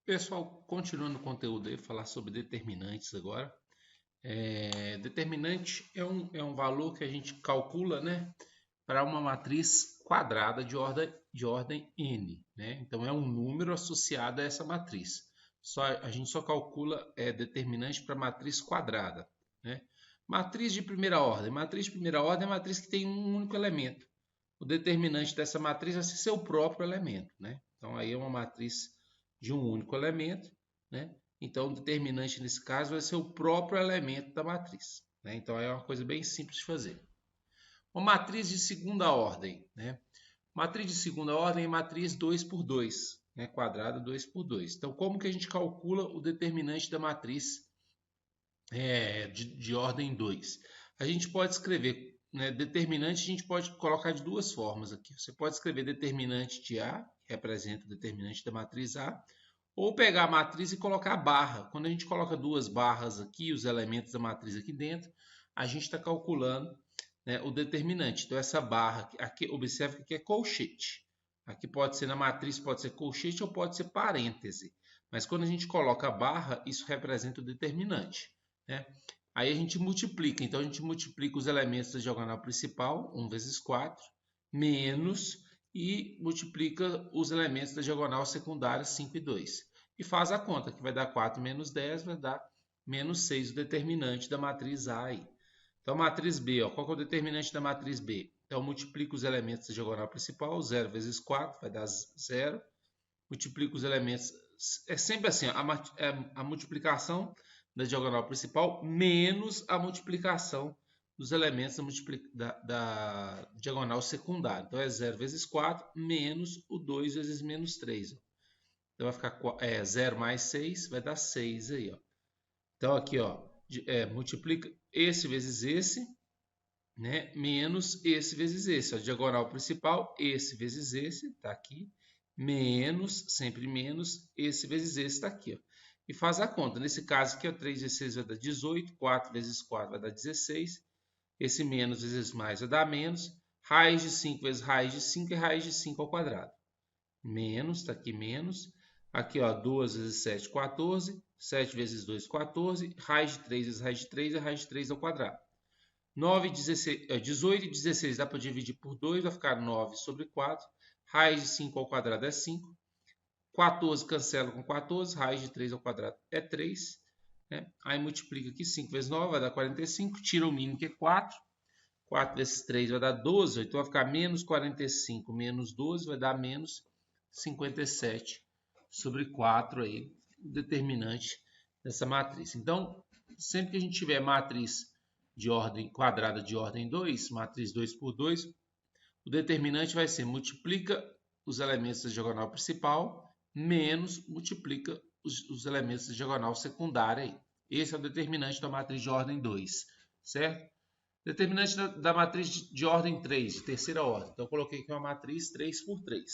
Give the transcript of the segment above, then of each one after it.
Pessoal, continuando o conteúdo aí, falar sobre determinantes agora. Determinante é um valor que a gente calcula, né, para uma matriz quadrada de ordem n, né? Então é um número associado a essa matriz. A gente só calcula determinante para matriz quadrada, né? Matriz de primeira ordem. Matriz de primeira ordem é uma matriz que tem um único elemento. O determinante dessa matriz vai ser seu próprio elemento, né? Então aí é uma matriz de um único elemento, né? Então o determinante nesse caso vai ser o próprio elemento da matriz, né? Então é uma coisa bem simples de fazer. Uma matriz de segunda ordem, né? Matriz de segunda ordem é matriz 2 por 2, né? Quadrada 2 por 2. Então como que a gente calcula o determinante da matriz de ordem 2? A gente pode escrever, né, determinante, a gente pode colocar de duas formas aqui. Você pode escrever determinante de A, que representa o determinante da matriz A, ou pegar a matriz e colocar a barra. Quando a gente coloca duas barras aqui, os elementos da matriz aqui dentro, a gente está calculando, né, o determinante. Então essa barra aqui, observe que aqui é colchete. Aqui pode ser na matriz, pode ser colchete ou pode ser parêntese. Mas quando a gente coloca a barra, isso representa o determinante, né? Aí a gente multiplica. Então a gente multiplica os elementos da diagonal principal, 1 vezes 4, menos, e multiplica os elementos da diagonal secundária, 5 e 2. E faz a conta, que vai dar 4 menos 10, vai dar menos 6, o determinante da matriz A aí. Então, matriz B, ó, qual que é o determinante da matriz B? Então, multiplica os elementos da diagonal principal, 0 vezes 4 vai dar 0. Multiplica os elementos, é sempre assim, ó, a multiplicação da diagonal principal menos a multiplicação dos elementos da diagonal secundária. Então, é 0 vezes 4 menos o 2 vezes menos 3. Ó. Então, vai ficar 0 mais 6, vai dar 6 aí. Ó. Então, aqui, ó, multiplica esse vezes esse, né, menos esse vezes esse. A diagonal principal, esse vezes esse, está aqui, menos, sempre menos, esse vezes esse está aqui. Ó. E faz a conta. Nesse caso aqui, ó, 3 vezes 6 vai dar 18, 4 vezes 4 vai dar 16, esse menos vezes mais vai dar menos, raiz de 5 vezes raiz de 5 é raiz de 5 ao quadrado. Menos, está aqui menos. Aqui, ó, 2 vezes 7, 14. 7 vezes 2, 14. Raiz de 3 vezes raiz de 3 é raiz de 3 ao quadrado. 9, 16, 18 e 16 dá para dividir por 2, vai ficar 9 sobre 4. Raiz de 5 ao quadrado é 5. 14 cancela com 14, raiz de 3 ao quadrado é 3. Né? Aí multiplica aqui, 5 vezes 9 vai dar 45, tira o mínimo que é 4. 4 vezes 3 vai dar 12, então vai ficar menos 45 menos 12 vai dar menos 57 sobre 4 aí, o determinante dessa matriz. Então, sempre que a gente tiver matriz de ordem quadrada de ordem 2, matriz 2 por 2, o determinante vai ser multiplica os elementos da diagonal principal menos multiplica os elementos da diagonal secundária. Aí. Esse é o determinante da matriz de ordem 2, certo? Determinante da matriz de ordem 3, de terceira ordem. Então, eu coloquei aqui uma matriz 3 por 3.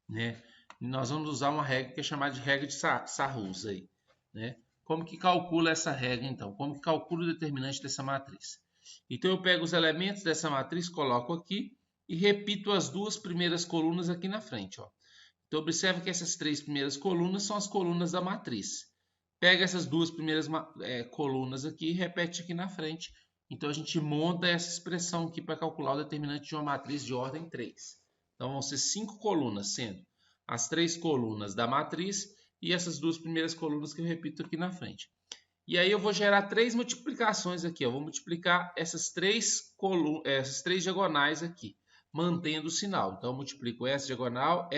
Né? E nós vamos usar uma regra que é chamada de regra de Sarrus. Aí, né? Como que calcula essa regra, então? Como que calcula o determinante dessa matriz? Então, eu pego os elementos dessa matriz, coloco aqui e repito as duas primeiras colunas aqui na frente. Ó. Então, observe que essas três primeiras colunas são as colunas da matriz. Pega essas duas primeiras colunas aqui e repete aqui na frente. Então, a gente monta essa expressão aqui para calcular o determinante de uma matriz de ordem 3. Então, vão ser 5 colunas, sendo as 3 colunas da matriz e essas duas primeiras colunas que eu repito aqui na frente. E aí eu vou gerar 3 multiplicações aqui. Eu vou multiplicar essas três diagonais aqui, mantendo o sinal. Então, eu multiplico essa diagonal e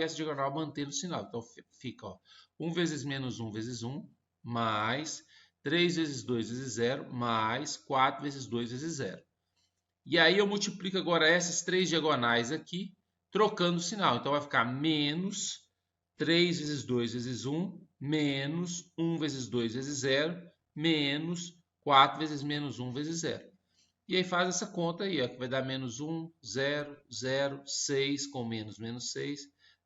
essa diagonal mantendo o sinal. Então, fica ó, 1 vezes menos 1 vezes 1, mais 3 vezes 2 vezes 0, mais 4 vezes 2 vezes 0. E aí eu multiplico agora essas três diagonais aqui, trocando o sinal. Então, vai ficar menos 3 vezes 2 vezes 1, menos 1 vezes 2 vezes 0, menos 4 vezes menos 1 vezes 0. E aí faz essa conta aí, ó, que vai dar menos 1, 0, 0, 6 com menos, menos 6,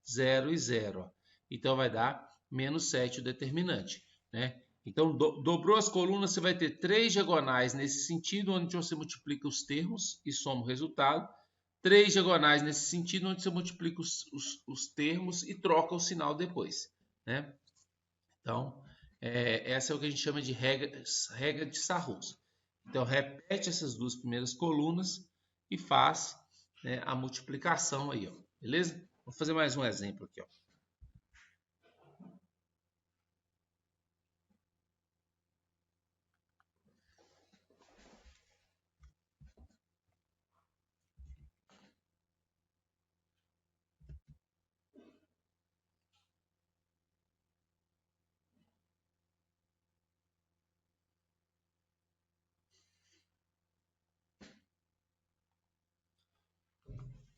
0 e 0. Ó. Então, vai dar menos 7 o determinante. Né? Então, dobrou as colunas, você vai ter 3 diagonais nesse sentido, onde você multiplica os termos e soma o resultado. 3 diagonais nesse sentido, onde você multiplica os termos e troca o sinal depois. né? Então, essa é o que a gente chama de regra de Sarrus. Então, repete essas duas primeiras colunas e faz, né, a multiplicação aí, ó, beleza? Vou fazer mais um exemplo aqui, ó.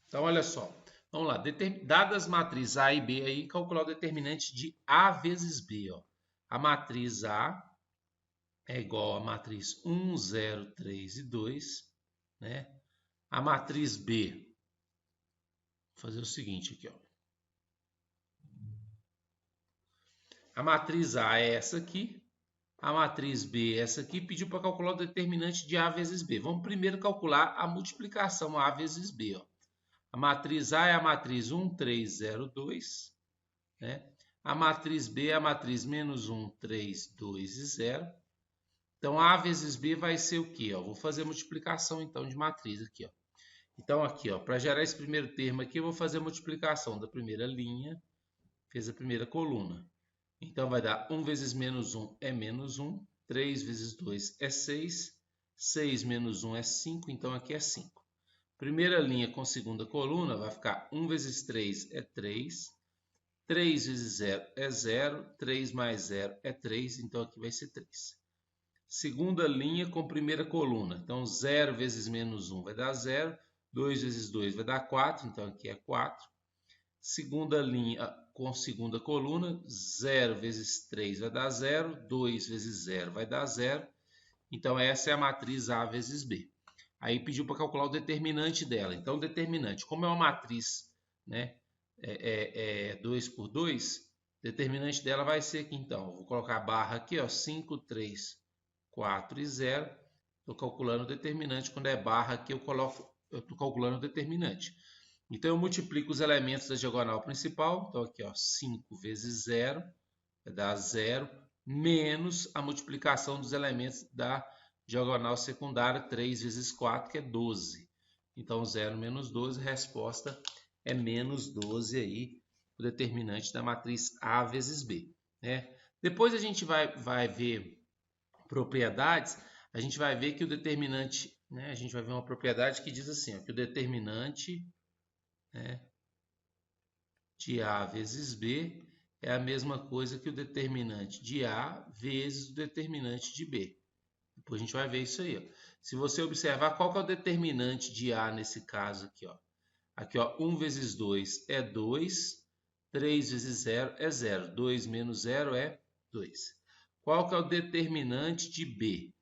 Então, olha só. Vamos lá. Dadas as matrizes A e B, aí, calcular o determinante de A vezes B. Ó. A matriz A é igual à matriz 1, 0, 3 e 2. Né? A matriz B, vou fazer o seguinte aqui. Ó. A matriz A é essa aqui. A matriz B é essa aqui. Pediu para calcular o determinante de A vezes B. Vamos primeiro calcular a multiplicação A vezes B. Ó. A matriz A é a matriz 1, 3, 0, 2. Né? A matriz B é a matriz menos 1, 3, 2 e 0. Então, A vezes B vai ser o quê? Ó, vou fazer a multiplicação, então, de matriz aqui. Ó. Então, aqui, para gerar esse primeiro termo aqui, eu vou fazer a multiplicação da primeira linha, fez a primeira coluna. Então, vai dar 1 vezes menos 1 é menos 1, 3 vezes 2 é 6, 6 menos 1 é 5, então aqui é 5. Primeira linha com segunda coluna vai ficar 1 vezes 3 é 3, 3 vezes 0 é 0, 3 mais 0 é 3, então aqui vai ser 3. Segunda linha com primeira coluna, então 0 vezes menos 1 vai dar 0, 2 vezes 2 vai dar 4, então aqui é 4. Segunda linha com segunda coluna, 0 vezes 3 vai dar 0, 2 vezes 0 vai dar 0, então essa é a matriz A vezes B. Aí pediu para calcular o determinante dela, então o determinante, como é uma matriz, né, 2 por 2, o determinante dela vai ser aqui, então, vou colocar a barra aqui, ó, 5, 3, 4 e 0. Estou calculando o determinante. Quando é barra aqui, eu estou calculando o determinante. Então, eu multiplico os elementos da diagonal principal. Então, aqui, ó, 5 vezes 0 vai dar 0, menos a multiplicação dos elementos da diagonal secundária, 3 vezes 4, que é 12. Então, 0 menos 12, a resposta é menos 12 aí, o determinante da matriz A vezes B. Né? Depois a gente vai ver propriedades, a gente vai ver que o determinante, né, a gente vai ver uma propriedade que diz assim, ó, que o determinante, né, de A vezes B é a mesma coisa que o determinante de A vezes o determinante de B. Depois a gente vai ver isso aí. Ó. Se você observar, qual que é o determinante de A nesse caso aqui? Ó? Aqui, ó, 1 vezes 2 é 2, 3 vezes 0 é 0, 2 menos 0 é 2. Qual que é o determinante de B?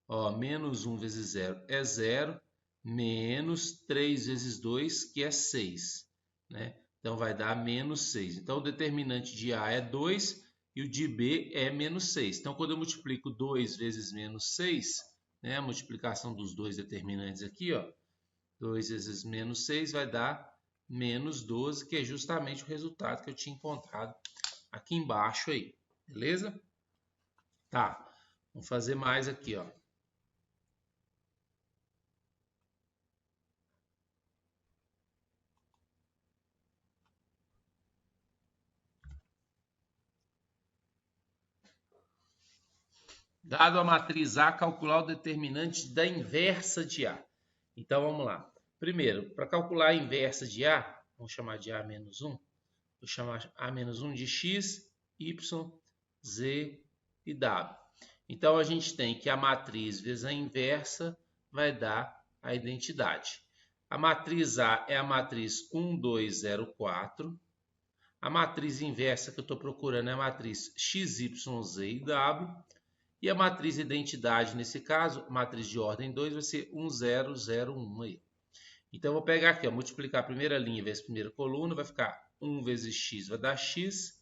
Ó, menos 1 vezes 0 é 0, menos 3 vezes 2, que é 6. Né? Então, vai dar menos 6. Então, o determinante de A é 2 e o de B é menos 6. Então, quando eu multiplico 2 vezes menos 6, né, a multiplicação dos dois determinantes aqui, ó, 2 vezes menos 6 vai dar menos 12, que é justamente o resultado que eu tinha encontrado aqui embaixo aí. Beleza? Tá. Vamos fazer mais aqui, ó. Dado a matriz A, calcular o determinante da inversa de A. Então, vamos lá. Primeiro, para calcular a inversa de A, vamos chamar de A menos 1. Vou chamar A menos 1 de x, y, z e w. Então, a gente tem que a matriz vezes a inversa vai dar a identidade. A matriz A é a matriz 1, 2, 0, 4. A matriz inversa que eu estou procurando é a matriz x, y, z e w. E a matriz identidade, nesse caso, matriz de ordem 2, vai ser 1, 0, 0, 1 aí. Então, eu vou pegar aqui, ó, multiplicar a primeira linha vezes a primeira coluna, vai ficar 1 vezes x vai dar x,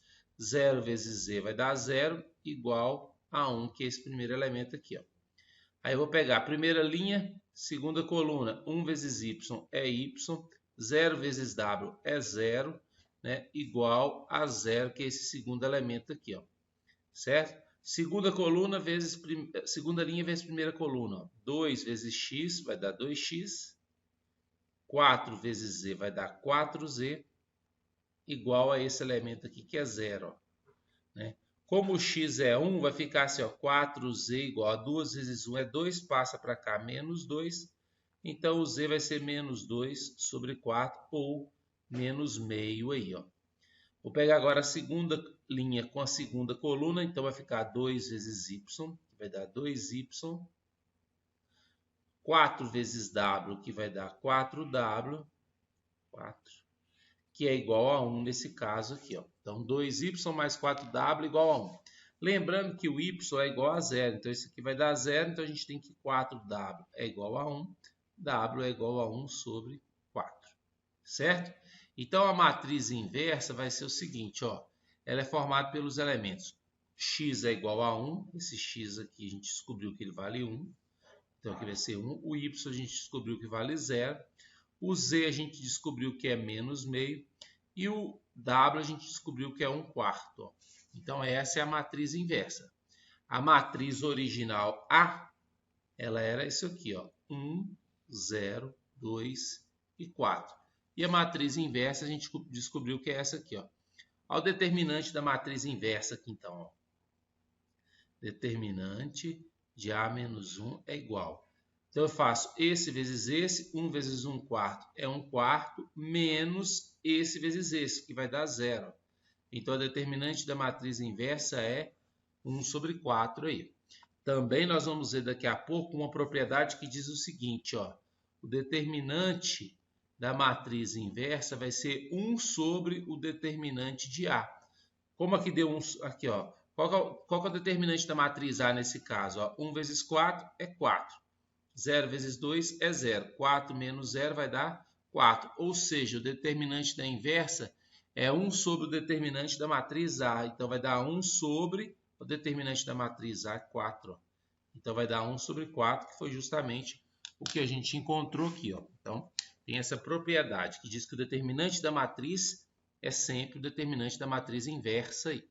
0 vezes z vai dar 0, igual a 1, que é esse primeiro elemento aqui. Ó. Aí eu vou pegar a primeira linha, segunda coluna, 1 vezes y é y, 0 vezes w é 0, né, igual a 0, que é esse segundo elemento aqui, ó, certo? Segunda coluna vezes segunda linha vezes primeira coluna, ó. 2 vezes x vai dar 2x, 4 vezes z vai dar 4z, igual a esse elemento aqui que é 0, ó, né? Como o x é 1, vai ficar assim, ó, 4z igual a 2 vezes 1 é 2, passa para cá menos 2. Então, o z vai ser menos 2 sobre 4, ou menos meio aí, ó. Vou pegar agora a segunda linha com a segunda coluna, então vai ficar 2 vezes y, que vai dar 2y. 4 vezes w, que vai dar 4w, 4, que é igual a 1 nesse caso aqui, ó. Então, 2y mais 4w igual a 1. Lembrando que o y é igual a 0, então isso aqui vai dar 0, então a gente tem que 4w é igual a 1, w é igual a 1 sobre 4, certo? Então, a matriz inversa vai ser o seguinte, ó, ela é formada pelos elementos x é igual a 1, esse x aqui a gente descobriu que ele vale 1, então aqui vai ser 1, o y a gente descobriu que vale 0, o z a gente descobriu que é menos meio, e o w a gente descobriu que é 1/4. Ó. Então, essa é a matriz inversa. A matriz original A, ela era isso aqui, ó, 1, 0, 2 e 4. E a matriz inversa a gente descobriu que é essa aqui, ó. Olha o determinante da matriz inversa aqui, então. Ó. Determinante de A menos 1 é igual. Então, eu faço esse vezes esse, 1 vezes 1/4 é 1/4, menos esse vezes esse, que vai dar 0. Então, a determinante da matriz inversa é 1 sobre 4 aí. Também nós vamos ver daqui a pouco uma propriedade que diz o seguinte, ó, o determinante da matriz inversa vai ser 1 sobre o determinante de A. Como aqui deu 1, aqui, ó, qual que é o determinante da matriz A nesse caso? Ó? 1 vezes 4 é 4. 0 vezes 2 é 0. 4 menos 0 vai dar 4. Ou seja, o determinante da inversa é 1 sobre o determinante da matriz A. Então, vai dar 1 sobre o determinante da matriz A, 4. Ó. Então, vai dar 1 sobre 4, que foi justamente o que a gente encontrou aqui. Ó. Então, tem essa propriedade que diz que o determinante da matriz é sempre o determinante da matriz inversa aí.